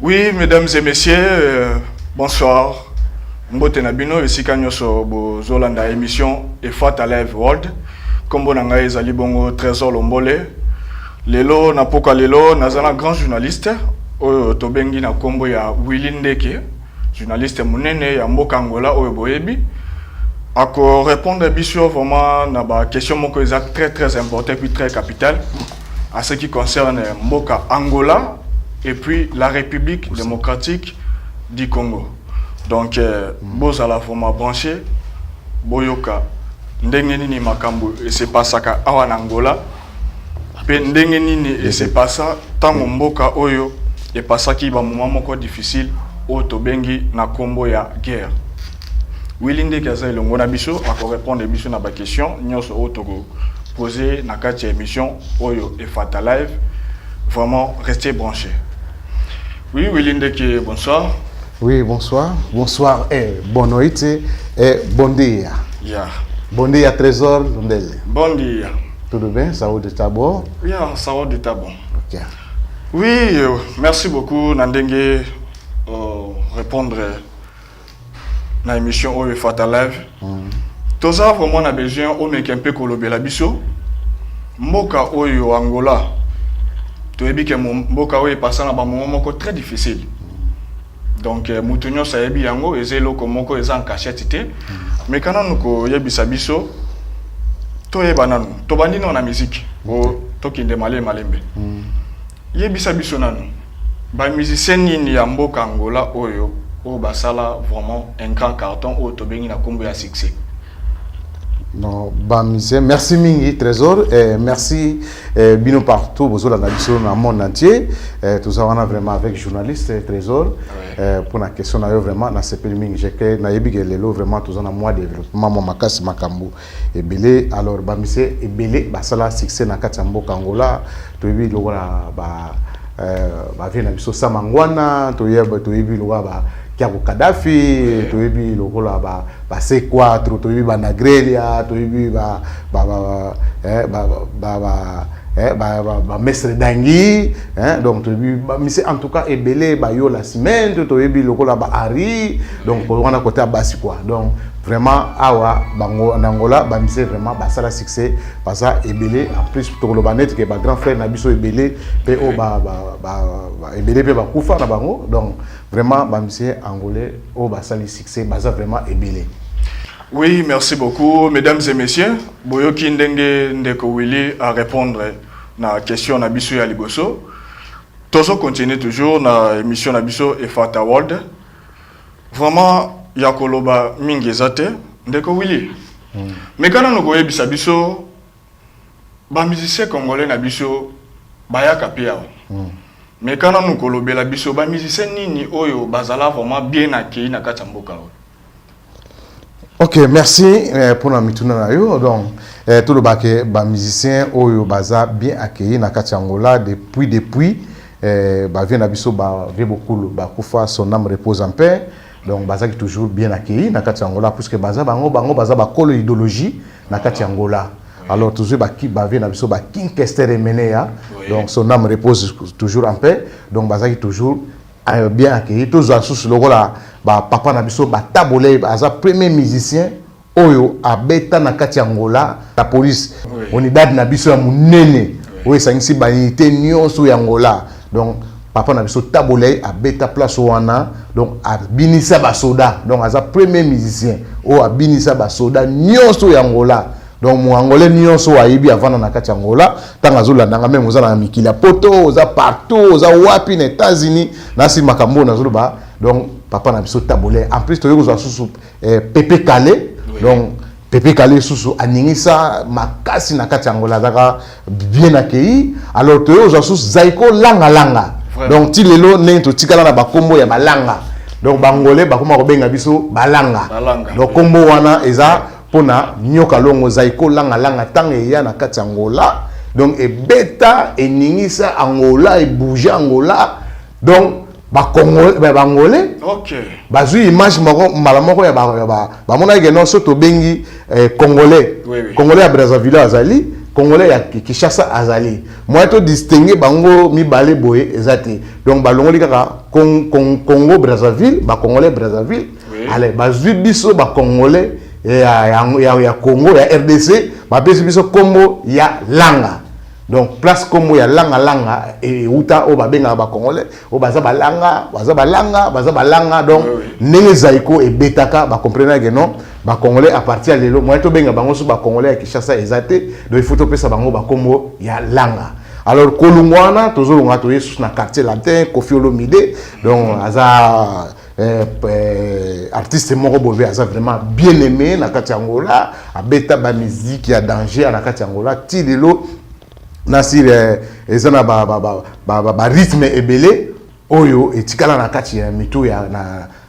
Oui, mesdames et messieurs, bonsoir. Mbote Nabino, ici Kanyoso, Zolanda émission et Fata Live World. Comme on a ezali bongo Trésor Lombole. Lelo, napoka lelo, nazana grand journaliste. Tobengi na kombo ya Willy Ndeke, journaliste munene ya Mboka Angola oyo boyebi. Ako répondre bisio vraiment na ba question moko exact très important puis très capital à ce qui concerne Mboka Angola et puis la République démocratique du Congo. Donc bozala vraiment branché boyoka ndenge nini makambo et c'est pas ça ka awa na Angola pe ndenge nini et c'est pas ça tango mboka oyo et pas ça qui ba moment moko difficile o tobengi na kombo ya guerre. Willy Ndeke aza elongo na biso ako répondre biso na ba question nyonso o togo poser na kati ya émission oyo et Fata Live. Vraiment restez branchés. Oui, Willy Ndeke, bonsoir. Oui, bonsoir. Bonsoir et bonne nuit et bon dia. Yeah. Bon dia, Trésor Londele. Bon dia. Tout bien? Ça va de ta bon? Yeah, ça va de ta bon. Ok. Oui, merci beaucoup, Nandenge, répondre à l'émission Oyo Fata Live. Tout ça, vraiment, on a besoin de mettre un peu de biso. Mboka Oyo Angola. Tu as dit que Mboka Oyo est passé dans un moment très difficile. Donc, Moutounio Sayebi Yango, et Zelo Komoko, et en cachette. Mais quand nous avons biso, to yebananu, to bandi na musique, to kinde malembe. Yebisa biso nanu. Ba musicien ni ya Mboka Angola oyo, o basala vraiment un grand carton o to bengi na kombo ya succès. Non, merci Mingi Trésor et merci Bino partout, vous avez dans le monde entier. Tout ça, on a vraiment avec journaliste Trésor pour la question vraiment na CP Mingi. J'ai que na yebi gelelo vraiment tout ça na moi développement mon makasi makambu et belé alors bamise et belé basala succès na kati Mboka Angola to yebi lokola ba vient na biso samangwana to yebi lokola ba Kiako Kadhafi, tu ebi lokola ba C4, tu ebi ba Nagrelia, tu ebi ba Mestre Dangui, donc tu ebi en tout cas ebele ba yo la ciment, tu ebi lokola ba Ari, donc on a côté basi quoi. Donc vraiment awa bango Angola ba mise vraiment ba sala succès parce ça ebele en plus to lo banet que ba grand frère na biso ebele pe o ba ebele pe ba kufa na bango donc vraiment ba mise angolais o ba sali succès ba ça vraiment ebele. Oui, merci beaucoup mesdames et messieurs. Boyoki ndenge ndeko Willy à répondre na question na biso ya liboso. Tozo continue toujours na émission na biso et Fata World. Vraiment yakoloba mingi zate ndeko Willy. Mais quand on goye biso ba musicien congolais na biso bayaka pia. Mais quand on kolobela biso ba musicien nini oyo bazala vraiment bien accueilli na kati mboka. Ok, merci pour la mituna na yo. Donc tout le baké ba musicien oyo baza bien accueilli na kati Angola depuis ba vient na biso ba vie beaucoup ba kufa son âme repose en paix. Donc baza qui toujours bien accueilli na kati Angola puisque baza bango baza ba kolo idéologie na kati Angola. Alors toujours ba ki ba vient na biso ba King Kester Emenea. Donc son âme repose toujours en paix. Donc baza qui toujours bien accueilli. Tous les sous le là ba papa na biso ba tabole baza premier musicien oyo abeta na kati Angola la police unidad na biso ya munene oyo sangisi ba unité nyonso ya Angola. Donc papa na biso tabole abeta place wana donc abinisa ba soda donc aza premier musicien o abinisa ba soda nyonso ya Angola. Donc mon angolais nyonso ayibi avant na kati Angola tanga zolanda nga même ozala na mikila poto oza partout oza wapi na États-Unis na si makambo na zoloba donc papa na biso tabole en plus to yozo susu Pepe Kale donc Pepe Kale susu aningisa makasi na kati Angola zaka bien accueilli alors to yozo susu Zaiko langa donc ti lelo nento tikala na bakombo ya balanga donc bangolais bakoma ko benga biso balanga donc kombo wana eza pona nyoka longo Zaiko langa tange ya na kati Angola donc e beta e ningisa Angola e bouger Angola donc ba bangolais OK bazui image malamoko ya ba mona ke no soto bengi congolais congolais à Brazzaville azali congolais ya Kinshasa azali moi to distinguer bango mibale boye ezate donc balongoli kaka Congo Brazzaville ba congolais Brazzaville allez bazwi biso ba congolais ya Congo ya RDC ba pesi biso kombo ya langa. Donc place comme ya langa et uta o babenga ba congolais o baza balanga donc ndenge zaiko et betaka ba comprendre que non ba congolais à partir de lelo moi to benga bango so ba congolais ya Kinshasa ezate donc il faut to pesa bango ba kombo ya langa. Alors kolungwana tozolonga to yesu na quartier latin Koffi Olomide donc aza artiste moko bobe aza vraiment bien aimé na kati Angola abeta ba musique ya danger na kati Angola ti lelo nasir ezana ba rythme ebele oyo etikala na kati ya mitu ya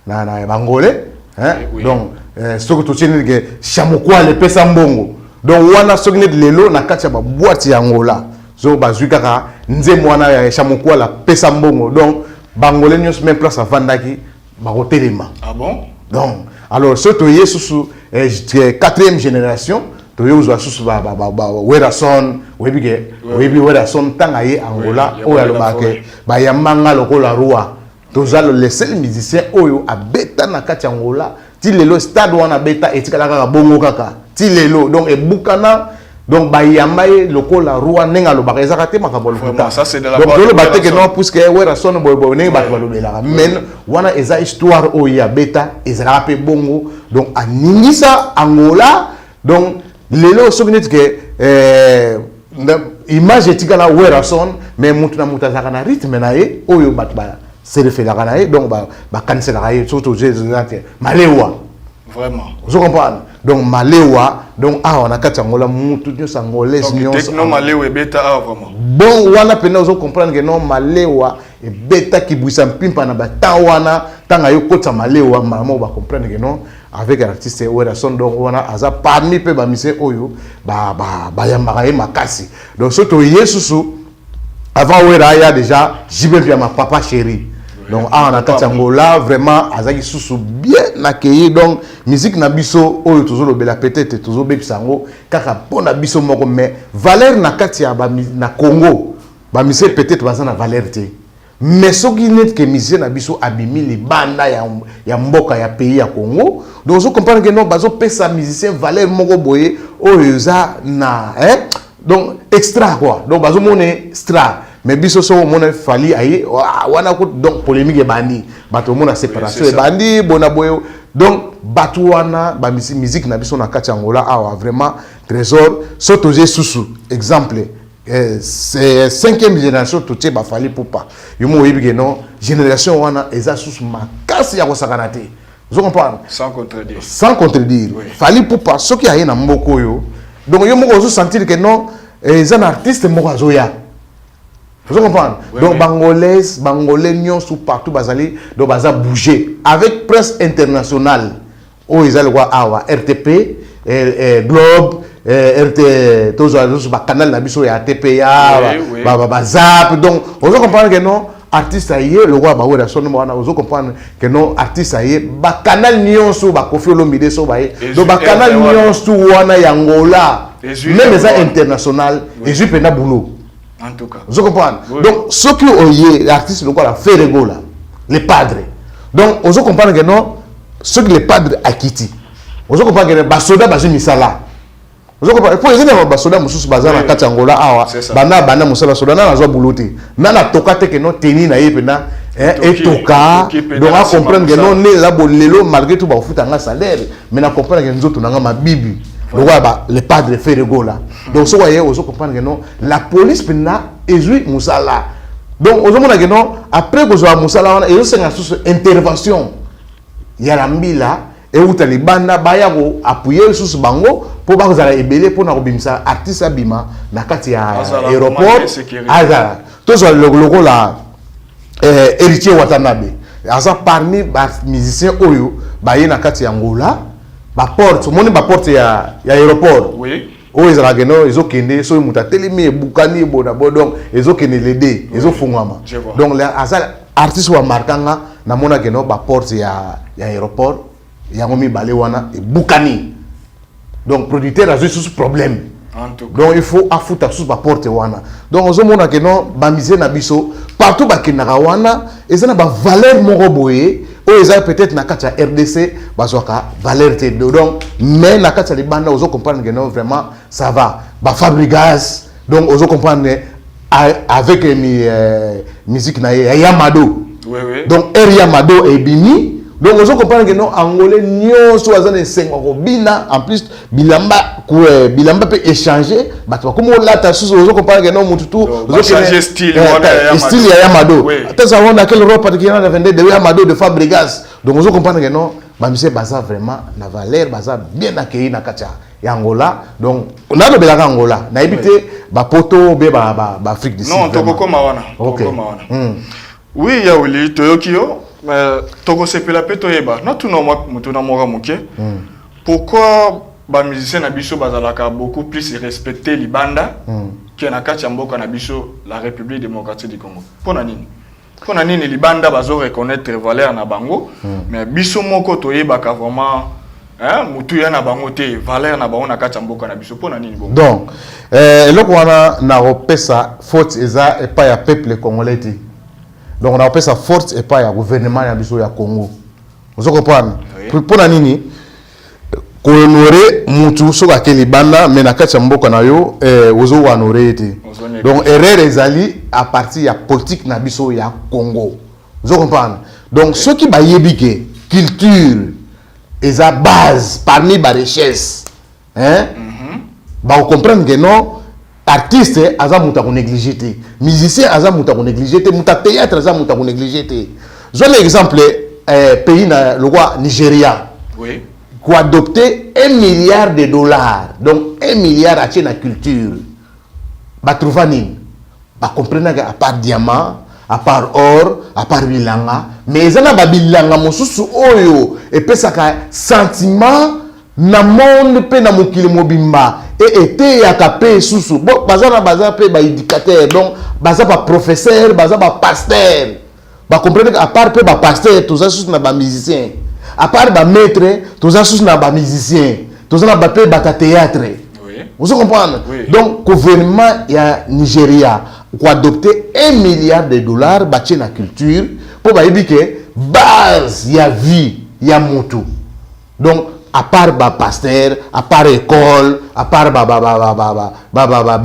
na bangolais hein donc soko to tiene que chamokwa le pesa mbongo donc wana sokine lelo na kati ya ba boîte ya Angola zo bazwika ka nzembo wana ya chamokwa la pesa mbongo donc bangolais nyos même place avandaki ba hotelema. Ah bon? Donc alors surtout yesusu 4e génération to yozwa susu ba Werason webi Werason tanga ye Angola oyo alobake ba yamanga lokola roi tozalo le seul musicien oyo abeta na kati Angola ti lelo stade wana beta etikala kaka bongo kaka ti lelo donc ebukana donc ba yamaye lokola roi nenga lobaka ezaka te makabolo futa ça c'est de la donc le batte que non puisque Werason boy nenga ba balobela mais wana eza histoire oyo ya beta ezala pe bongo donc aningisa Angola donc lelo sokinet que image etikala Werason mais mutu na mutu azaka na rythme na ye oyo bat ba se refelaka na ye donc ba kanselaka ye surtout jésus malewa vraiment vous comprenez donc malewa donc on a kati Angola mutu nyo sangolais nyo techno malewa et beta vraiment bon wana pena vous comprendre que non malewa et beta qui bouissa mpimpa na bata wana tanga yo kota malewa mama ba comprendre que non avec l'artiste Werason donc wana aza parmi pe ba mise oyo ba yamaka ye makasi donc surtout yesusu avant Wera ya déjà jibe pia ma papa chéri donc on a kati Angola vraiment azaki susu bien accueilli donc musique na biso oyo tozolo bela peut-être tozo bebisango kaka pona biso moko mais valeur na kati ya na Congo ba mise peut-être baza na valeur te mais soki net que musicien na biso abimi li banda ya mboka ya pays ya Congo donc vous comprenez que non bazo pesa musicien valeur moko boye oyo za na donc extra quoi donc bazo moné extra mais biso so mona fali aye wana ko donc polémique bandi bato mona séparation bandi bona boyo donc bato wana ba musique na biso na kati Angola awa vraiment trésor soto susu exemple c'est 5e génération tout ba fali poupa yomo yebike non génération wana eza susu makasi ya kosakana te vous comprenez sans contredire oui. Fali poupa soki aye na mboko yo donc yo moko zo sentir que non eza un artiste moko azoya. Vous comprenez? Oui, donc, oui. Bangolais, Nyon, sous partout, bazali, donc, baza bouger. Avec presse internationale, où ils allaient voir, RTP, Globe, RT, tous les canaux, nabiso, RTPA, Zap. Donc, vous comprenez que non, artiste aïe, le roi, Werason, vous comprenez que non, artiste aïe, canal Nyon, sous Koffi Olomide, so baye. Donc, canal Nyon, sous Wana, Yangola, même les internationales, et je peux boulot. En tout cas. Vous comprenez? Oui. Donc, ce qui est l'artiste, donc, la fait là, les padres. Donc, vous comprenez que non, ce que les padres a quitté. Vous comprenez que les basoda basu misala. Vous comprenez? Pour les gens, basoda musus bazar na kati Angola awa, bana musala soda na zo bouloté. Na la tokate que non teni na yepena et toka. Donc, on comprend que non né là bolelo malgré tout ba futa nga salaire, mais na comprendre que nous autres na ma bibi. Les padres fait là. Donc, vous voyez, vous comprenez que non, la police pena ezui musala. Donc, vous comprenez que non, après que vous avez musala, il y a une intervention. Il y a l'ambila, et où les bandes bayabo appuyer sur ce bango pour que vous ayez ébélé pour nous bimsa artiste abima na kati ya aéroport. Azara. Tous le logo là, héritier Watanabe. Azara parmi les musiciens oyo, baye na kati ya Angola. Ba porte, moni ba porte ya aéroport. Oui. O ezala geno ezokende so muta telemi bukani boda bodong ezokende lede ezofungama. Donc les artistes wa markanga na mona geno ba porte ya aéroport ya ngomi bale wana e bukani. Donc producteur a juste ce problème. Donc il faut affouter sous la porte wana. Donc on zomona que non ba misé na biso partout ba kinaka wana et ça na ba valeur moko boye o eza peut-être na kati ya RDC bazoka valeur te donc mais na kati ya libanda ozo comprendre que non vraiment ça va ba Fabregas donc ozo comprendre avec musique na Yamado. Oui oui. Donc Yamado et Bini. Donc, on comprend que non, Angolais, nous sommes en 5 bina, en plus, Bilamba peut échanger. Comme on l'a tassé, on comprend que non, mon tout, on changer style. Style Yamado. Attends, on a quelle Europe particulièrement de vendre de Yamado, de Fabregas. Donc, on comprend que non, monsieur Baza vraiment, la valeur, Baza bien accueilli dans Katia. Angola. Donc, on a le Belaga Angola. On a évité, Poto, Afrique du Sud. Non, on peut mawana. Ok. Oui, Yaouli, Toyokio. Mais toko sepela pe toyeba na tuna mutuna moka muke pourquoi ba musicien na biso bazalaka beaucoup plus respecter libanda que na kati ya mboka na biso la République démocratique du Congo pona nini libanda bazo reconnaître valeur na bango mais biso moko toyeba ka vraiment mutu ya na bango te valeur na bango na kati ya mboka na biso pona nini bongo donc eloko wana na repesa faute eza epa ya peuple congolais. Donc on a appelé ça force et pas le gouvernement de Congo. Vous comprenez? Pour nini ko honorer mutu so ka kelibanda mais na kati ya mboka na yo ozo honorer te. Donc erreur ezali à partir ya politique na biso ya Congo. Vous comprenez? Donc ceux qui ba yebike culture eza base parmi ba richesse. Ba comprendre que non artiste aza muta ko négliger te, musicien aza muta ko négliger te, muta théâtre aza muta ko négliger te. Je donne l'exemple pays na le roi Nigeria. Oui. Qui a adopté $1 milliard. Donc 1 milliard à la culture. Ba trouva nini? Ba comprendre que à part diamant, à part or, à part bilanga, mais ezana ba bilanga mosusu oyo et pesaka sentiment na monde pe na mokili mobimba et était ya kapé susu bon baza pe ba éducateur donc baza ba professeur baza ba pasteur ba comprendre à part pe ba pasteur tous ça susu na ba musicien à part ba maître tous ça susu na ba musicien tous ça na ba pe ba théâtre. Oui. Vous comprenez? Oui. Donc gouvernement ya Nigeria qui a adopté $1 milliard ba na culture pour ba que base ya vie ya motu. Donc à part ba pasteur, à part école, à part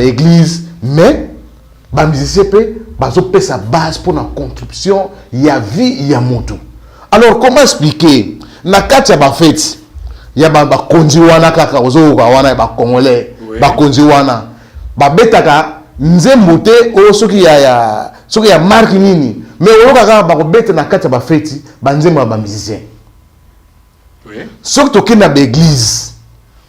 église, mais ba musicien peut bazoper sa base pour la contribution ya vie ya moto. Alors comment expliquer na kati ba fête ya ba konzi wana kaka ozo wana ba congolais ba konzi wana ba betaka nzembo te o soki ya marque nini mais o kaka ba ko beta na kati ba fête ba nzembo ba musicien. Oui. Sauf que tu es dans l'église.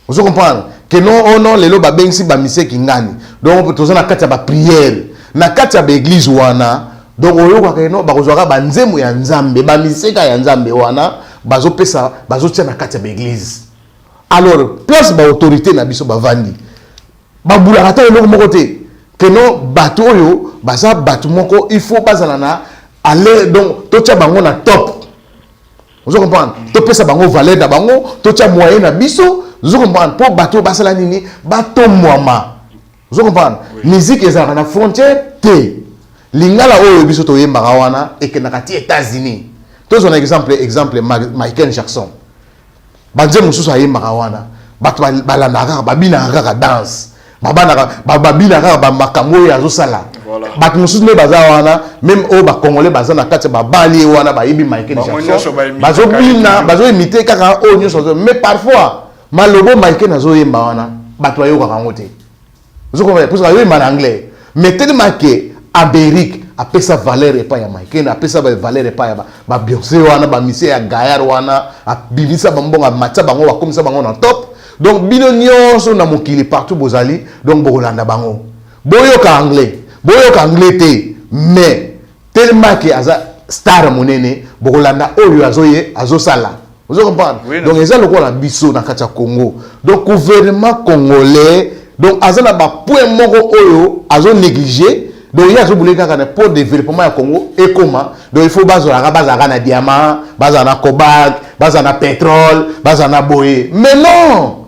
Vous comprenez? Que non, les lois ben si ba mise kingani. Donc tu as na ba prière. Na kati ba église wana. Donc oyo kwa que non ba kozwaka ba nzembo ya nzambe, ba mise ka ya nzambe wana, bazo pesa, bazo tia na kati ba église. Alors, place ba autorité na biso ba vandi. Ba bula ata eloko moko te. Que non bato oyo, baza bato moko, il faut bazala na aller donc to tia bango na top. Vous comprenez? Tu peux savoir valeur na bango, tu as moyen na biso, vous comprenez? Pour bateau basala nini, bateau moama. Vous comprenez? Musique ezala na frontière te. Lingala oyo biso to yemba wana et que na kati États-Unis. Tous on exemple Michael Jackson. Banze mususu ayemba wana. Bato balanaka babina kaka danse. Babina kaka ba makambo ya zosala. Bato mususu ne baza wana même au ba congolais baza na kati ba bali wana ba yibi Michael Jackson bazo bina bazo imiter kaka o nyoso mais parfois malobo Michael nazo yemba wana bato ayoka kangote vous comprenez pour ça yo en anglais mais tellement que Amérique a pesa valeur et pas ya Michael a pesa valeur et pas ya ba Beyoncé wana ba mise ya Gayar wana a bimisa bambonga matcha bango ba komisa bango na top donc bino nyonso na mokili partout bozali donc bokolanda bango boyoka anglais te mais tellement que aza star monene bokolanda oyo azo sala vous comprenez? Oui, donc eza lokola biso na kati ya Congo donc gouvernement congolais donc aza na ba point moko oyo azo négliger donc il y a zo bouleka kana pour développement ya Congo et comment donc il faut bazaka na diamant bazana cobalt bazana pétrole bazana boye mais non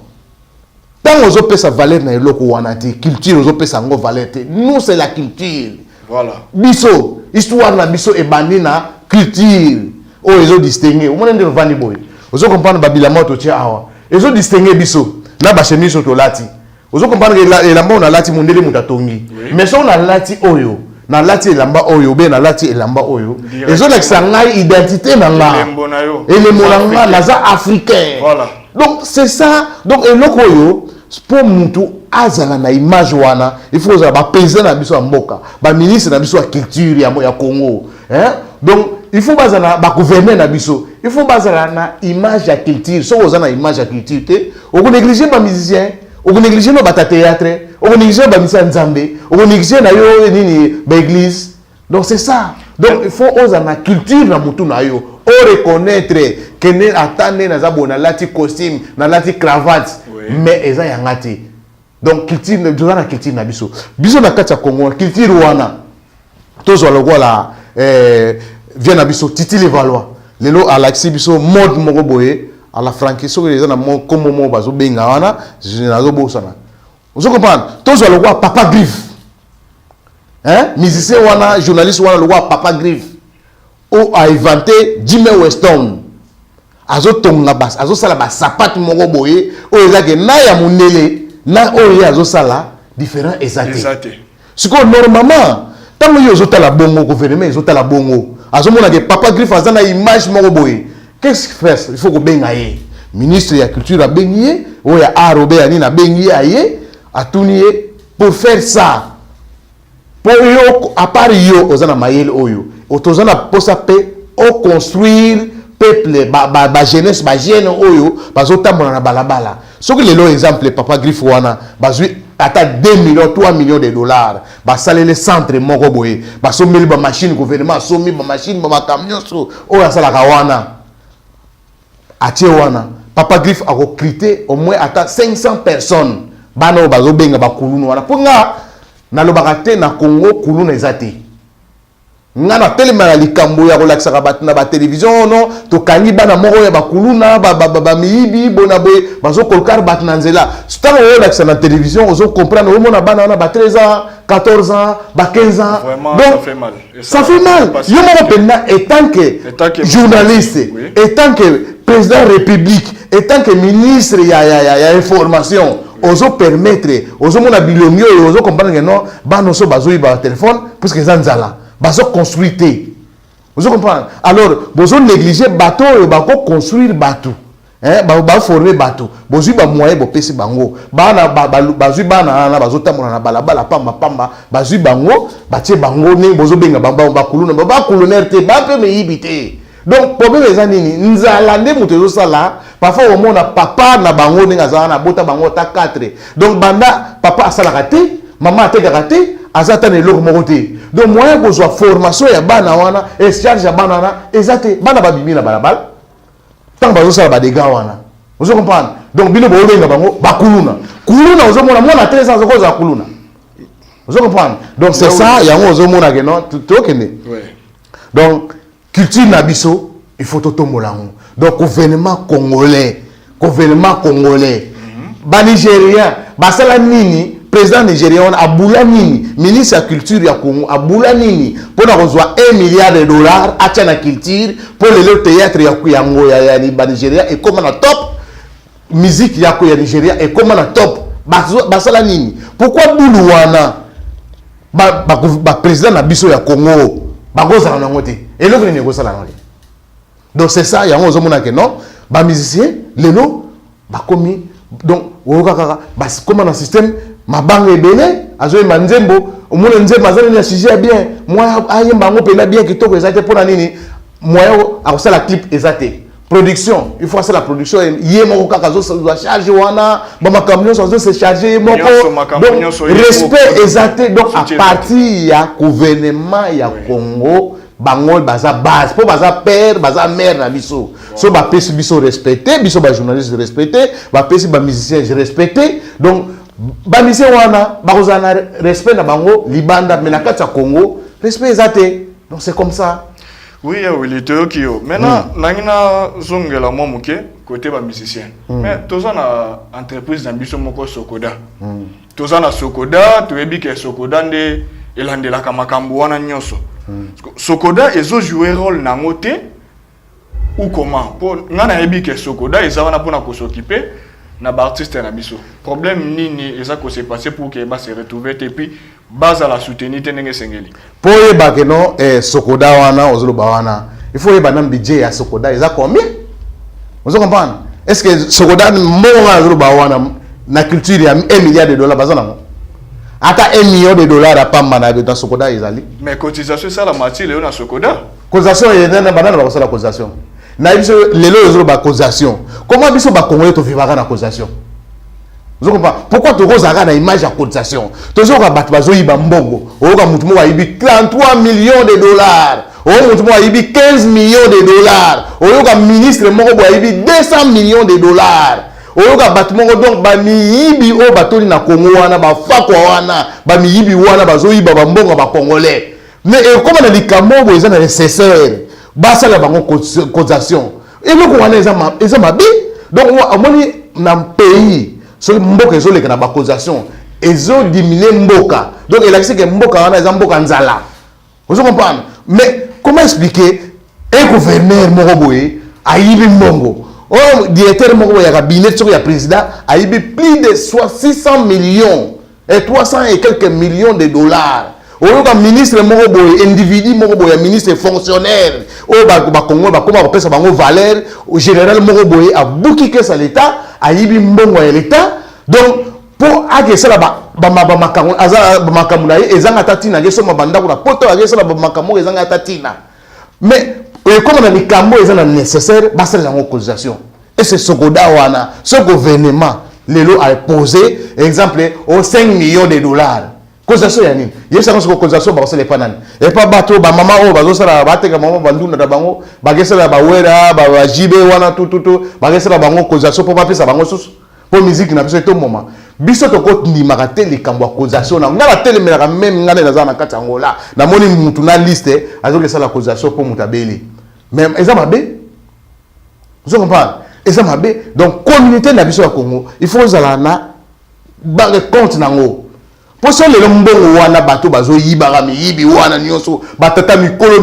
tant aux opé sa valeur na eloko wana te culture aux opé sa ngo valeur te nous c'est la culture voilà biso histoire na biso e bandina culture o ezo distinguer o monende vandi boy ozo comprendre babila moto tia awa ezo distinguer biso na ba chemise to lati ozo comprendre que elamba on a lati mondele mutatongi mais so on a lati oyo na lati elamba oyo be na lati elamba oyo ezo lekisa ngai identité na nga elembo na nga naza africain voilà donc c'est ça donc eloko oyo pour mutu azala na image wana il faut za ba président na biso ya mboka ba ministre na biso ya culture ya Congo hein donc il faut bazala ba gouverner na biso il faut bazala na image ya culture so ozana image ya culture te o négliger ba musicien o négliger no ba théâtre o négliger ba misa nzambe o négliger na yo nini ba église donc c'est ça donc il faut ozana culture na mutu na yo o reconnaître que ne attendre na za bona lati costume na lati cravate mais eza yangati donc culture na culture na biso biso na kati ya Congo culture wana tozo lokola vient na biso Titi Levallois lelo alaxi biso mode moko boye à la franquise so eza na mo comme mo bazo benga wana nazo bosana vous comprenez tozo lokola Papa Griff hein musicien wana journaliste wana lokola Papa Griff o a inventé Jimmy Weston azo tonga bas azo sala ba sapatu moko boye o ezake na ya munele na o ya azo sala différent exacté siko normalement tant yo zota la bongo gouvernement zota la bongo azo mona que Papa Griff azana image moko boye qu'est-ce qu'il fait il faut ko benga ye ministre ya culture a bengi o ya art ya ni na bengi ye atuni pour faire ça pour yo à part yo ozana mayel oyo otozana posa pe o construire peuple ba jeunesse ba jeune oyo bazotambola na balabala soki lelo exemple Papa Griff wana bazui ata 2 millions 3 millions de dollars basalele centre moko boye basomeli ba machine gouvernement somi ba machine ba camion so oyo asalaka wana atie wana Papa Griff a recruté au moins ata 500 personnes bana bazobenga bakulunu wana ponga na lobaka te na Congo kulunu ezate ngana telema likambo ya relaxa ka na ba télévision no to kangi bana moko ya bakuluna ba miibi bona boy bazo kolkar bat na nzela stano relaxa na télévision ozo comprendre au mona bana na ba 13 ans 14 ans ba 15 ans vraiment donc, ça fait mal ça fait mal yo mo penna étant que journaliste oui. étant que président de la République étant que ministre ya information ozo permettre ozo mona bilomio ozo comprendre que non bana so bazo iba téléphone parce que zanzala bazo construire. Vous comprenez? Alors, vous négliger bateau et bako construire bateau. Hein, ba former bateau. Vous ba moyen bo pesi bango. Bana bazu bana na bazo tamona na balabala pamba bazu bango, batie bango ni bozo benga bamba ba kuluna ba colonel te ba pe me yibité. Donc problème eza nini? Nzala nde mutezo sala, parfois au mona papa na bango ninga za na bota bango ta 4. Donc banda papa asala raté, maman a te raté. Azata ne loko moko te donc moyen ko zo formation ya bana wana et charge ya bana wana ezate bana babimi na balabala tant bazo sala ba dégâts wana vous comprenez donc bino bo benga bango bakuluna ozo mona mona 13 ans ko za kuluna vous comprenez donc c'est ça yango ozo mona que non to kende donc culture na biso il faut totombola ngo donc gouvernement congolais ba nigérien ba sala nini président nigérien abula nini ministre de la culture ya Congo abula nini pour avoir 1 milliard de dollars à la culture pour le théâtre ya Kuyango ya Nigeria et comme na top musique ya Nigeria et comme na top basala nini pourquoi bulu wana ba président na biso ya Congo bagoza na ngote et le nini gosala ngoli donc c'est ça yango ozomona que non ba musicien lelo ba komi donc okaka bas comme na système mabanga ebele azo manzembo omona nzembo azali na sujet bien moi ayemba ngo pela bien kitoko ezate pona nini moi akosala clip ezate production il faut faire la production yé moko kaka zo charge wana ba makamyo so se charger moko donc respect ezate donc à partir ya gouvernement ya Congo bangol baza base po baza père baza mère na biso so ba pesi biso respecter biso ba journaliste respecter ba pesi ba musicien respecter donc ba musicien wana ba kozana respect na bango libanda mais na kati ya Congo respect ezate donc c'est comme ça Oui, oui, les théo qui yo. Maintenant, nangina zongela moi moké côté ba musicien. Mais toza na entreprise d'ambition moko Sokoda. Toza na Sokoda, tu ebi ke Sokoda nde elandela kamakambu wana nyoso. Sokoda ezo jouer rôle na ngote ou comment? Pour ngana ebi ke Sokoda ezana pour na ko s'occuper na ba artiste na biso. Problème nini eza ko se passer pour que ba se retrouver et puis base à la soutenir tenenge sengeli. Pour yeba que non Sokoda wana ozolo ba wana. Il faut yeba nan budget ya Sokoda eza combien? Vous comprenez? Est-ce que Sokoda monga ozolo ba wana na culture ya $1 milliard bazana mo? Ata $1 million à pamba na dans Sokoda ezali. Mais cotisation ça la matière léo na Sokoda. Cotisation yena banana ba la cotisation. Na biso lelo ozolo ba cotisation. Comment biso ba congolais to vivaka na cotisation? Vous comprenez? Pourquoi tu roses à image à cotisation? Tu as battu bazoïba mbongo. Oka mutumo wa ibi 33 millions de dollars. Oka mutumo wa ibi 15 millions de dollars. Oka ministre moko wa ibi 200 millions de dollars. Oka battu moko donc ba miyibi o batoli na Congo wana ba fakwa wana ba miyibi wana bazoïba ba mbongo ba congolais. Mais comme on a dit kamo eza nécessaire. Basa la bango cotisation. Et le ko wana eza mabi. Donc on moni na pays so mboka ezo leka na ba causation ezo diminuer mboka donc il a dit que mboka wana eza mboka nzala vous comprenez mais comment expliquer un gouverneur moko boye ayibi mbongo oh directeur moko ya cabinet so ya président ayibi plus de 600 millions et 300 et quelques millions de dollars oyoka ministre moko boye individu moko boye ministre fonctionnaire o ba Congo ba koma ba pesa bango valeur au général moko boye a bouki que ça l'état ayibi mbongo ya l'état donc pour agresser la ba makamu azala ba makamu na ezanga tatina ngeso mabanda kuna poto agresser la ba makamu ezanga tatina mais comme on a dit kambo ezanga nécessaire basa la cotisation et c'est Sokoda wana ce gouvernement lelo a posé exemple au 5 millions de dollars cotisation ya nini yesa ko cotisation ba osele panani et pas bateau ba mama o bazo sala bateka mama banduna da bango bagesela ba wera ba jibe wana tout bagesela bango cotisation pour pas pesa bango susu pour musique na biso to moment biso to ko ndimaka te likambo cotisation na ngala tele melaka même ngana na zana kati angola na moni mutu na liste azoke sala cotisation pour mutabeli même eza mabe vous comprenez eza mabe donc communauté na biso ya Congo il faut zalana ba compte nango. Pour ça, les lombons wana bateau bazo yiba miyibi wana nyonso batata mikolo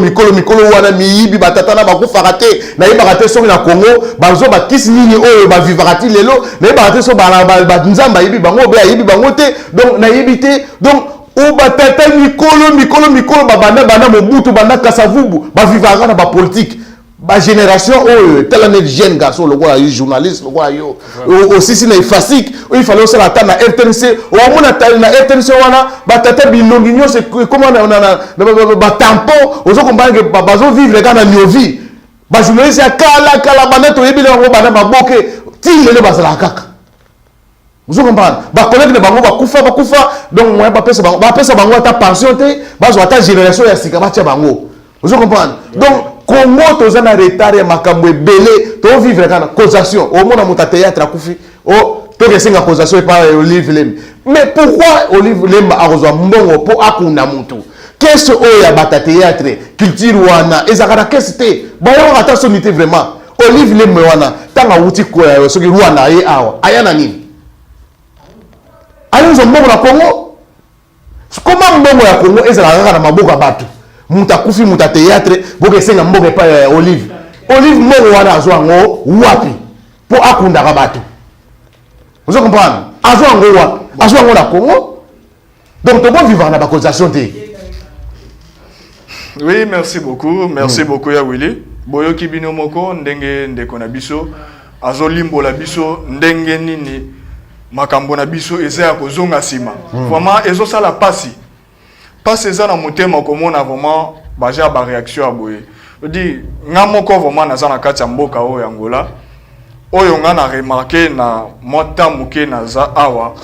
wana miyibi batata na bako farate na yiba raté so na Congo bazo bakisi nini oyo ba vivarati lelo na yiba raté so ba nzamba yibi bango be yibi bango te donc na yibi te donc o batata mikolo bana mobutu bana kasavubu ba vivara na ba politique ba génération oh tel un jeune garçon le quoi journaliste le quoi yo aussi c'est effacique il fallait aussi la tana RTNC ou à mon attaque na RTNC wana ba tata bilonginyo c'est comment on a ba tampon aux autres comprendre que bazo vivre quand na nyovi ba journaliste ya kala baneto yebile ngo bana maboke ti le ba sala kaka vous comprenez ba collègue de bango ba kufa donc moi ba pesa bango ta pension te ba zo ta génération ya sika ba tia bango vous comprenez donc Congo tozana retard ya makambo ebele to vivre kana causation au mona muta théâtre akufi o to kesenga causation par Olive Lem mais pourquoi Olive Lem a reçu mbongo po akuna mutu qu'est-ce o ya bata théâtre culture wana ezakana qu'est-ce te bayo ata sonité vraiment Olive Lem wana tanga wuti ko ya soki Rwanda ye awa ayana nini ayo mbongo na Congo comment mbongo ya Congo ezakana na maboka batu muta kufi muta théâtre boke senga mboke pa Olive mbongo wana azwa ngo wapi po akunda ka batu vous comprenez azwa ngo wapi azwa ngo na Congo donc to bon vivre na ba causation te. Oui, merci beaucoup ya Willy boyo kibino moko ndenge ndeko na biso azolimbo la biso ndenge nini makambo na biso eza ko zonga sima vraiment ezo sala pasi pas ça na motema komona vraiment baja ba réaction aboye dit nga moko vraiment na zana kati ya mboka o ya Angola oyo nga na remarquer na mota muke na za awa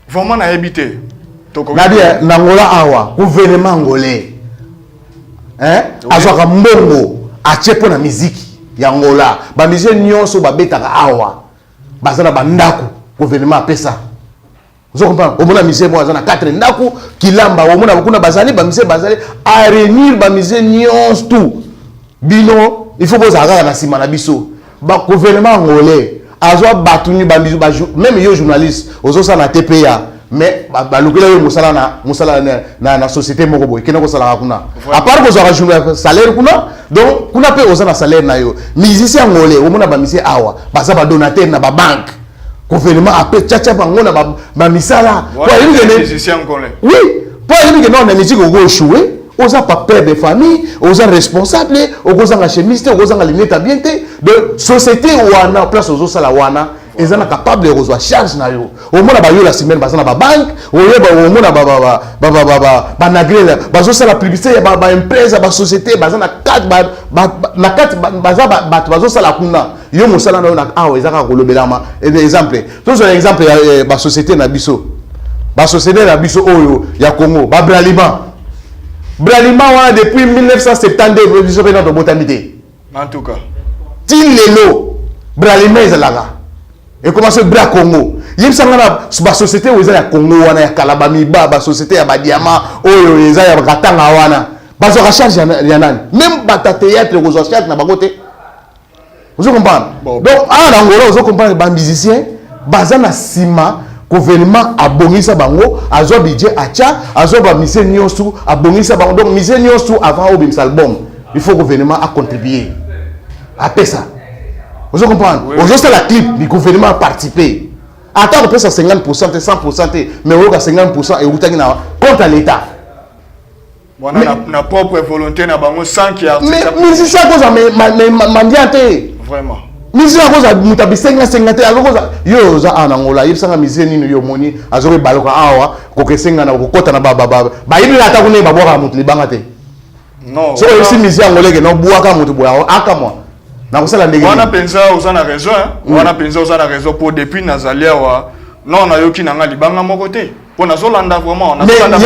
vraiment na habité to ko na dia na Angola awa gouvernement angolais azwaka mbongo achepo na muziki ya Angola ba musicien nyonso ba betaka awa bazana bandako gouvernement apesa. Vous comprenez? Au moins, misé moi, on a 4 ndaku, kilamba, au moins, kuna bazali, ba misé bazali, à réunir, ba misé nyons tout. bino il faut que ça aille na sima na biso ba gouvernement ngolais azwa batuni ba biso ba même yo journaliste ozo sa na TPA mais ba lokela yo musala na société moko boy kena ko sala kuna à part que zo journaliste salaire kuna donc kuna pe oza na salaire na yo musicien ngolais o mona ba musicien awa ba sa ba donateur na ba banque gouvernement appelle tcha bango na ba misala pour les musiciens ngolais oui pour lui que non na musique go échouer oza pas père de famille oza responsable oza nga chemiste oza nga limite bien de société wana place ozo sala wana ezana capable de charge na yo au moins ba yo la semaine ba na ba banque oyeba au moins ba nagrela ba zo sala publicité ba empresa ba société ba na 4 na 4 ba zo sala kuna yo mo sala na yo na awa ezaka ko lobelama exemple tous un exemple ba société na biso oyo ya Congo ba Bralima wana depuis 1972 biso pe na to botanité en tout cas Tilelo Bralima ezalaka et commence Bra Congo yebisanga na ba société oyo ya Congo wana ya Kalabami ba société ya ba diamant oyo eza ya katanga wana bazo ka charge ya nani même ba théâtre ko zo charge na bango te vous comprenez donc en Angola vous comprenez ba musicien bazana sima gouvernement abongisa bango azo budget acha azo ba mise nyosu abongisa bango donc mise nyosu avant au bimsa album il faut gouvernement a contribuer à ça vous comprenez aujourd'hui c'est la clip du gouvernement a participé attends on peut ça 50% 100% mais on a 50% et outaki na contre l'état wana na propre volonté na bango sans qu'il y ait mais c'est ça cause mandiante vraiment mise à cause mutabi 50 alors yo za anangola yebsanga mise nini yo moni azori baloka awa ko kesenga na ko kota na ba yibi ata kune ba boka mutu libanga te non so aussi mise angolais que no buaka mutu boya aka moi na ko sala ndenge wana penza ozana raison wana penza ozana raison pour depuis nazalia wa non na yoki nanga libanga moko te pour na zolanda vraiment na zolanda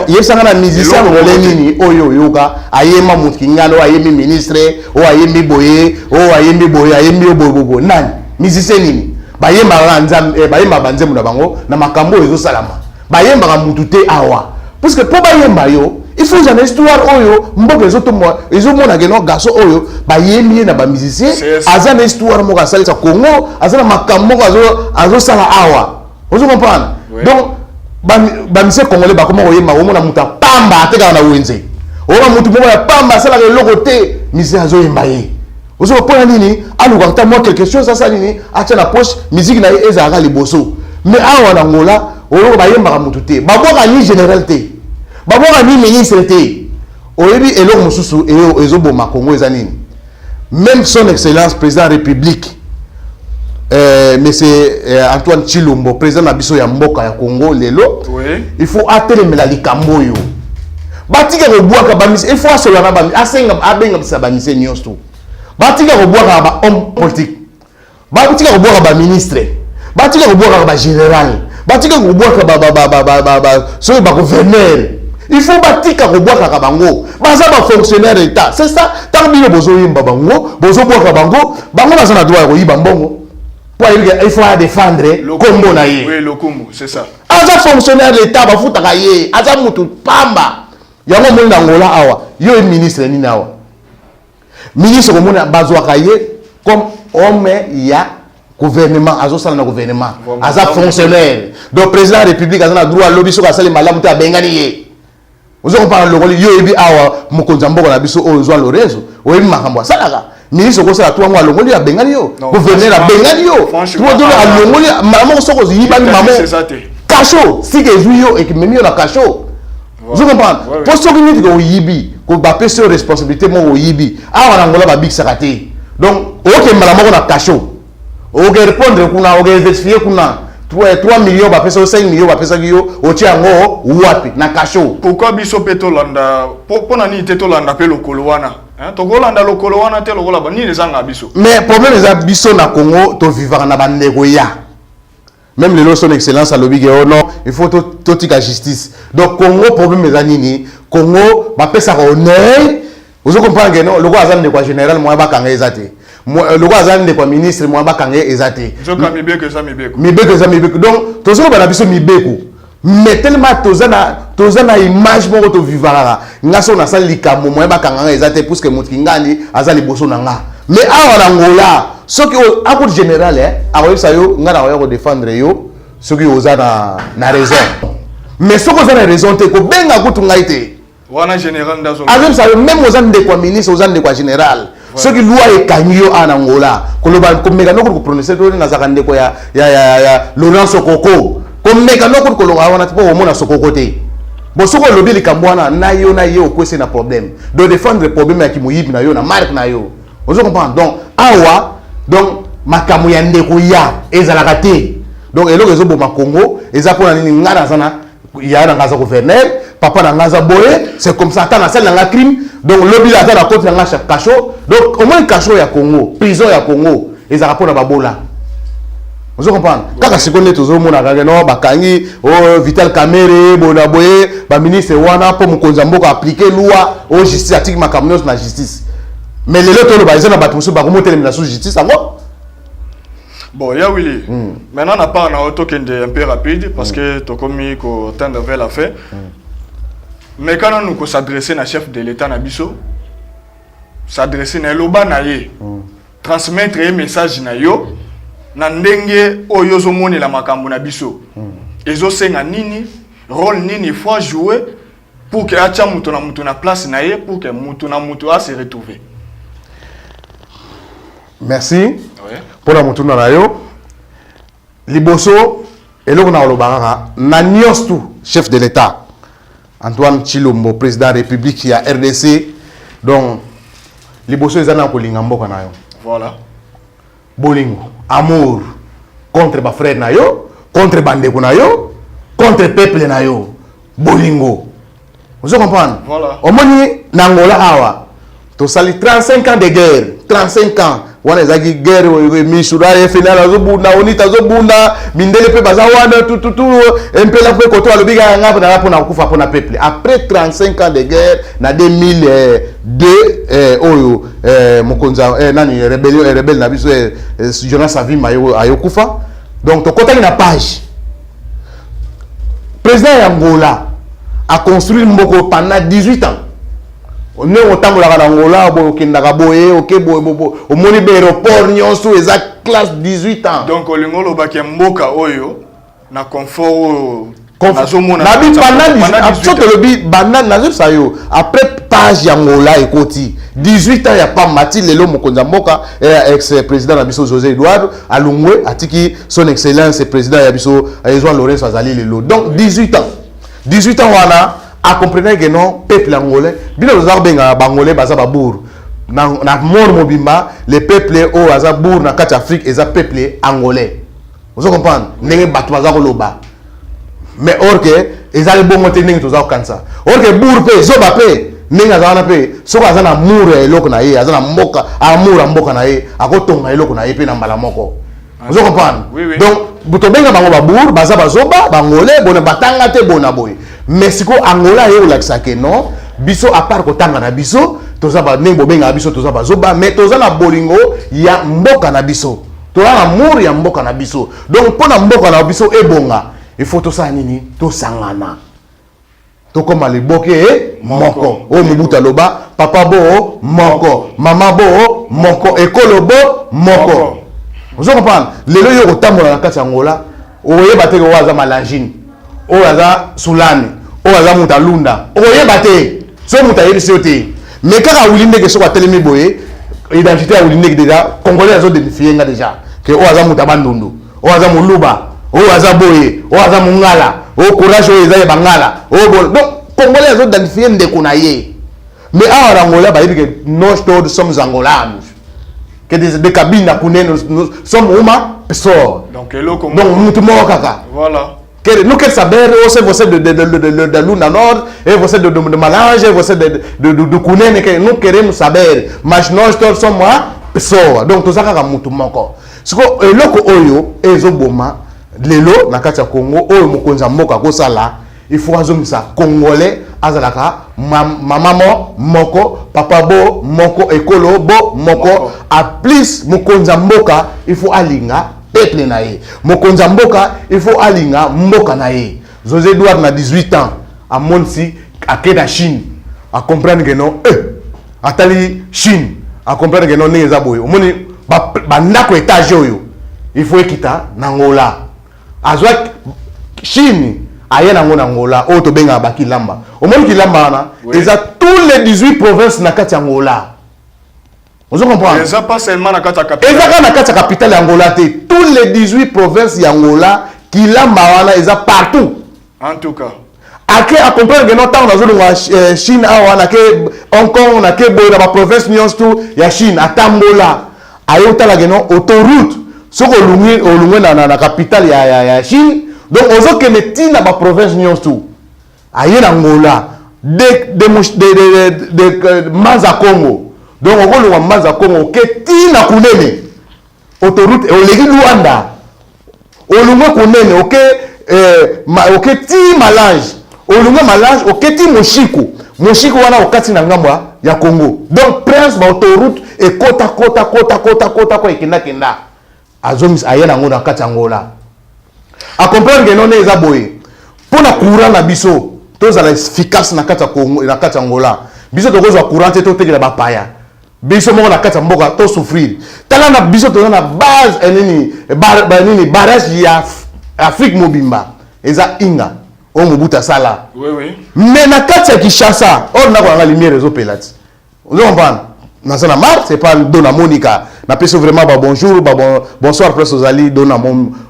yebsanga na musicien ngolais nini oyo yoka ayema mutu kingalo ayemi ministre o ayemi boye o ayemi boye ayemi bobo nani musicien nini bayemba nzambe bayemba banzemu na bango na makambo ezo salama bayemba ka mutu te awa parce que po bayemba yo il faut une histoire oyo mboka ezo mona que no gaso oyo bayemi na ba musicien aza na histoire mo ka salisa Congo aza na makambo azo sala awa vous comprenez donc ba musicien congolais ba comment oyemba o mona mutu pamba ateka na wenze o mutu mo ya pamba sala ke loko te musicien azo yemba ye vous comprenez nini aluka ta moi quelque chose ça nini acha na poche musique na ezaka liboso mais awa na ngola o ba yemba ka mutu te ba boka ni général te ba boka ni ministre te oyebi eloko mususu ezoboma Congo eza nini même son excellence président de la République monsieur Antoine Chilombo président na biso ya mboka ya Congo lelo il faut atelemela likambo yo batika ko bwaka ba il faut asola na ba asenga abenga bisa ba mise nyonso batika ko bwaka ba homme politique batika ko bwaka ba ministre batika ko bwaka ba général batika ko bwaka ba so ba gouverneur il faut batika ko bwaka bango baza ba fonctionnaire d'état c'est ça tant bino bozo yimba bango bozo bwaka bango baza na droit ko yiba mbongo pour il faut défendre kombo na ye oui le kombo c'est ça aza fonctionnaire d'état ba futaka ye aza mutu pamba yango mo na ngola awa yo ministre ni nawa ministre ko mona bazwaka ye comme homme ya gouvernement azo sala na gouvernement aza fonctionnaire donc président de la République aza na droit lobi so ka sala malamu te abengani ye vous comprenez le yo ebi awa mokonza mboko na biso o zo Lorenzo o ebi makambo salaka ministre ko sala to ngwa longoli abengani yo gouverneur abengani yo to do la longoli malamu so ko yibani mamo kacho si ke juyo et que memi na kacho vous comprenez pour ce que nous dit yibi ko ba pese responsabilité mo yibi awa na ngola ba big sakate donc ok malamu na kacho o ke répondre kuna o ke vérifier kuna 3 millions ba pesa 5 millions ba pesa yo o tia ngo wapi na kasho pourquoi biso peto landa pona ni teto landa pe lokolo wana to golanda lokolo wana te lokola ba ni ezanga biso mais problème eza biso na Congo to vivre na bandeko ya même le son excellence à lobby oh non il faut to tika justice donc Congo problème eza nini Congo ba pesa honneur vous comprenez que non le roi azande quoi général moi ba kanga ezate le roi azande quoi ministre moi ba kanga ezate zo ka mibeko za mibeko donc to zo ba na biso mibeko mais tellement tozana image moko to vivara nga so na sali likambo moye bakanga ezate puisque mutki ngani azali boso na nga mais awa na ngola soki akut général akoyebisa yo nga na oya défendre yo soki oza na raison mais soki oza na raison te kobenga kutu ngai te wana général ndazo akoyebisa yo même oza ndeko ministre oza ndeko général soki loi ekangi yo ana ngola koloba komeka noko koprononcer to nazaka ndeko ya Laurent Sokoko komeka noko kolonga wana tipo omona Sokoko te bon soko lobi likambo wana na yo okwese na problème de défendre problème ya kimoyibi na yo na marque na yo vous comprenez donc awa donc makambo ya ndeko ya ezalaka te donc eloko ezoboma Congo eza pona nini ngana sana ya na ngaza gouverneur papa na ngaza boye c'est comme ça tana sel na crime donc lobi la ta na côté na chaque cachot donc au moins cachot ya Congo prison ya Congo ezaka pona babola vous comprenez kaka seconde tozo mona kaka no bakangi Vital Kamerhe bona boye ba ministre wana po mukonza mboka appliquer loi au justice atik makambo na justice mais les autres le bazana batuso ba komo tele na justice ango bon ya Willy maintenant on part na auto kende un peu rapide parce que to komi ko tendre vers la fin mais quand nous ko s'adresser na chef de l'état na biso s'adresser na loba na ye transmettre un message na yo na ndenge oyo zo moni la makambo na biso ezo senga nini rôle nini faut jouer pour que acha mutu na place na ye pour que mutu a se retrouver. Merci. Oui. Pour la mutu na yo liboso eloko na olobanga na nyostu chef de l'état Antoine Chilombo président de la République ya RDC donc liboso ezana kolinga mboka na yo. Voilà. Bolingo, amour contre ba frère na yo, contre bandeko na yo, contre peuple na yo. Bolingo. Vous comprenez? Voilà. Au moins Nangola awa. To sali 35 ans de guerre, 35 ans. Wana ezaki guerre misura final azobunda onita azobunda mindele pe bazawana tout un peu la pe koto alobiga ngapa na rapona kufa pona peuple. Après 35 ans de guerre na 2002 oyo mokonza nani rebelle na biso Jonas Savimba ayokufa. Donc to kota na page. Président Angola a construit mboko pendant 18 ans. On est au temps où la Angola, au Kindagaboye, au Kebo, au Monibe aéroport, nyonso eza classe 18 ans. Donc au lingolo ba mboka oyo na confort na bi pendant 18 ans après page Angola ekoti 18 ans ya pas mati lelo mokonza mboka ex président na biso José Eduardo Alungwe atiki son excellence président ya biso Ezwa Lorenzo azali lelo donc 18 ans wana a comprendre que non peuple angolais bino benga bangolais baza babour na mort mobimba les peuples au azabour na kati Afrique eza peuple angolais vous comprenez ndenge batu baza koloba mais or que ezali bongo te ndenge toza kansa or que bour pe zoba pe ndenge azana pe soko azana amour eloko na ye azana mboka amour mboka na ye akotonga eloko na ye pe na mbala moko vous comprenez oui. Donc buto benga bango babour baza bazoba bangolais bona batanga te bona boy mais siko Angola ye olakisa ke non biso à part kotanga na biso toza ba nembo benga biso toza bazoba mais toza na bolingo ya mboka na biso toza na amour ya mboka na biso donc pona mboka na biso ebonga il faut tosala nini tosangana tokoma liboke moko o Mobutu aloba papa bo moko mama bo moko ekolo bo moko vous comprenez lelo yo kotambola na kati Angola oyeba te ko waza malangine oyaza Sulani oyaza Mutalunda oyeba te so mutayebisi te mais kaka wilinde ke soko telemi boye identité ya wilinde déjà congolais azo défier nga déjà que oyaza Mutabandundu oyaza Muluba oyaza boye oyaza Mungala o courage oyaza ya Bangala donc congolais azo identifier ndeko na ye mais awa Angola ba yebi que nous tous sommes angolanos que des cabines à Kouné nous sommes uma sort donc mutu moko kaka voilà. Nous qu'elle saber aussi vous de Luna Nord et vous de Malange vous de Kounen que nous queremos saber mas nós todos somos pessoa donc tout ça kaka mutu moko siko eloko oyo ezoboma lelo na kati ya Congo oyo mokonza mboka ko sala il faut azomisa congolais azalaka mama moko papa bo moko ekolo bo moko a plus mokonza mboka il faut alinga peuple na ye mokonza mboka il faut alinga mboka na ye José Edouard na 18 ans à Monsi à Keda Chine à comprendre que non atali Chine à comprendre que non neza boy omoni ba ndako étage oyo il faut ekita na Angola azwa Chine aya na Angola o to benga ba kilamba omoni kilamba na eza tous les 18 provinces na kati Angola. Vous comprenez? Ils pas seulement na kati capitale. Ils na kati capitale Angola te. Tous les 18 provinces d'Angola qui lamba wana eza partout. En tout cas. Ake a comprendre que notre dans la Chine awana ke Hong Kong na ke boy na ba province nyonso tout ya Chine atambola. Ayota la geno autoroute. Soko olungwe na capitale ya Chine. Donc ozo ke meti na ba province nyonso tout. Aye na Angola de Maza Congo. Donc on va le Maza Congo ke ti na kunene autoroute olegi Luanda olunga kunene ok ti Malange olunga Malange ok ti Moshiko wana okati na ngambo ya Congo. Donc prince ba autoroute et kota ko ekenda azomis ayena ngona kati Angola a comprendre que non eza boye pona courant na biso tozala efficace na kati Congo na kati Angola biso tokozwa courant te totekela bapaya biso moko na kati mboka to souffrir tala na biso to na base nini barrage ya Afrique mobimba eza inga o Mobutu sala oui mais na kati ya Kinshasa on na ko nga lumière zo pelati vous comprenez na sana mar c'est pas Dona Monica na peso vraiment ba bonjour ba bonsoir presse aux ali Dona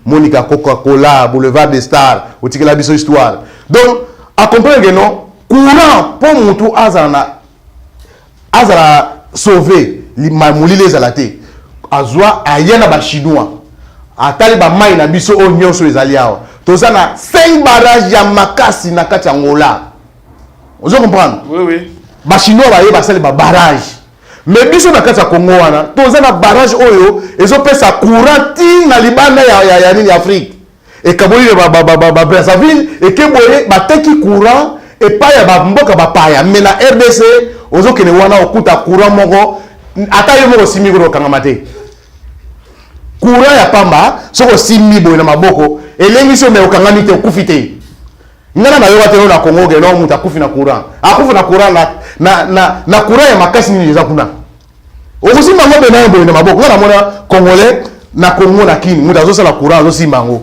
Monica Coca-Cola Boulevard des Stars o tikela biso histoire donc à comprendre que non courant pour mutu azana sauver les zalate azwa ayena ba chinois atali ba mai na biso o nyonso ezali awa tozana 5 barrages ya makasi na kati Angola. Vous comprenez? Oui ba chinois ba yeba sali ba barrage mais biso na kati ya Congo wana tozana barrage oyo ezopesa courant ti na libanda ya nini Afrique et kaboli ba Brazzaville et keboye ba teki courant et pas ya ba mboka ba paya mais na RDC ozokene wana okuta courant moko ata yo moko simi ko kanga mate courant ya pamba soko simi boye na maboko elengi so me okanga mite okufite ngana na yo watelo na Congo ke no muta kufi na courant akufi na courant na courant ya makasi ni eza kuna okusima ngombe na boye na maboko ngana mona congolais na Congo na kini muta zo sala courant zo simba ngo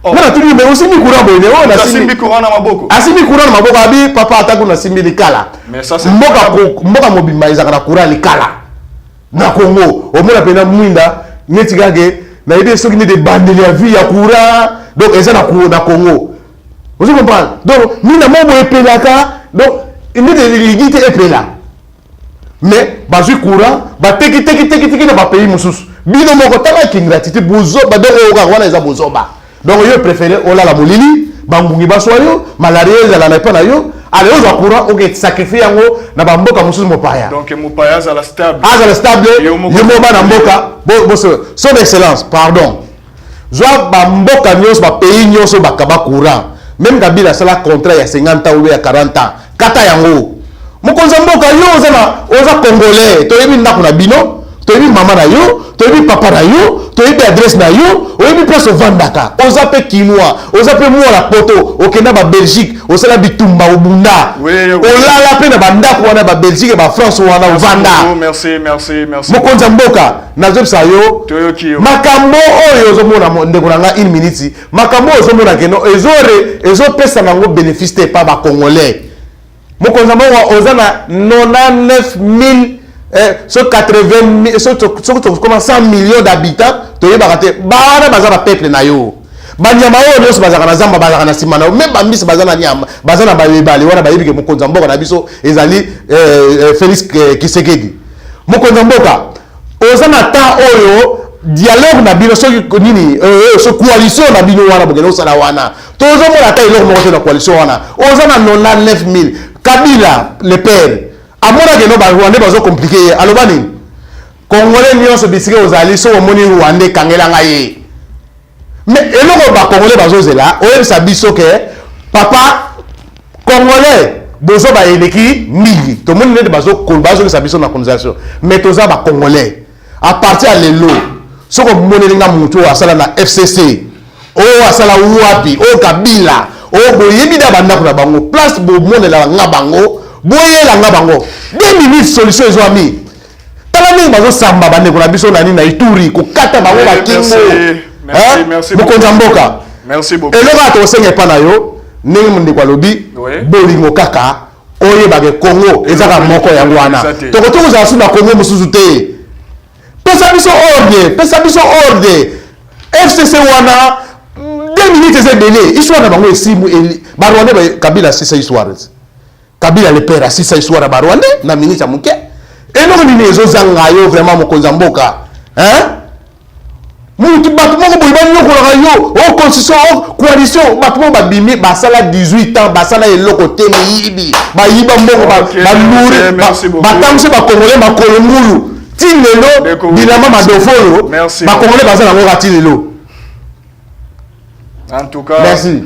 ngana tuli me osimi courant boye o na simbi courant na maboko asimi courant na maboko abi papa ataku na simbi likala mais ça c'est mboka mobimba ezaka na courant likala na Congo omona pena mwinda neti gage na ide soki ni de bandeli ya vie ya courant donc eza na Congo. Vous comprenez? Donc ni na mobo epelaka donc ni de ligité epela mais bazui courant ba teki na ba pays mususu bino moko tala kingratité bozo ba donc oka wana eza bozoba donc yo préféré ola la molili bangungi baswayo malaria ezala na pa na yo ale ozo courant ok sacrifier yango na ba mboka mususu mopaya donc mopaya za la stable yo moba na mboka bo son excellence pardon zwa ba mboka nyos ba pays nyos ba kaba courant même Kabila sala contrat ya 50 ans ou ya 40 ans kata yango mokonza mboka yo oza congolais to yebi ndako na bino to yebi mama na yo to yebi papa na yo to yebi adresse na yo o yebi place vandaka oza pe kinois oza pe mo la poto okenda ba Belgique osala bitumba obunda olala pe na bandako wana ba Belgique ba France wana ovanda merci mokonza mboka nazopsa yo makambo oyo ozomona ndeko na nga 1 minute makambo ozomona keno ezopesa nango bénéfice te pa ba congolais mokonza mboka oza na 99 000 80 000 comment 100 millions d'habitants to yeba te bana bazana peuple na yo banyama oyo nyonso bazaka na zamba bazaka na simana même bambisi bazana nyama bazana bayebali wana bayebi ke mokonza mboka na biso ezali Félix Tshisekedi mokonza mboka ozana ta oyo dialogue na bino soki nini so coalition na bino wana bokelo sala wana tozo mona ta iloko moko na coalition wana ozana 99 000 Kabila le père amona ke no ba Rwanda bazo compliqué aloba nini congolais nyonso bisike ozali so omoni Rwanda kangela ngaye mais eloko ba congolais bazozela oyebisa biso ke papa congolais bozo ba eleki mingi to moni nete bazo biso na colonisation mais toza ba congolais à partir à lelo soko moni nga mutu asala na FCC o asala wapi o Kabila oh boyebi da banda kuna bango place bo monde la nga bango boye la nga bango 2 minutes solution ezo ami tala mingi bazo samba bande kuna biso nani na Ituri ko kata bango ba kingo merci mokonza mboka merci beaucoup eloko atosenge pa na yo ndenge monde kwa lobi bolingo kaka oye ba ke Congo ezaka moko ya wana toko za suna Congo mususu te pesa biso ordre FCC wana 2 minutes c'est belé histoire na bango esimu ba Rwanda ba Kabila sisa histoire Kabila le père sisa histoire ba Rwanda na minute ya muke eloko ni ezo zanga yo vraiment mokonza mboka mutu batu moko boy ba nyoko la yo o constitution o coalition batu moko ba bimi ba sala 18 ans ba sala eloko te yibi ba yiba mboko ba lure ba tamse ba congolais ba kolongulu tinelo bilama madofolo ba congolais ba sala ngo ratilelo en tout cas merci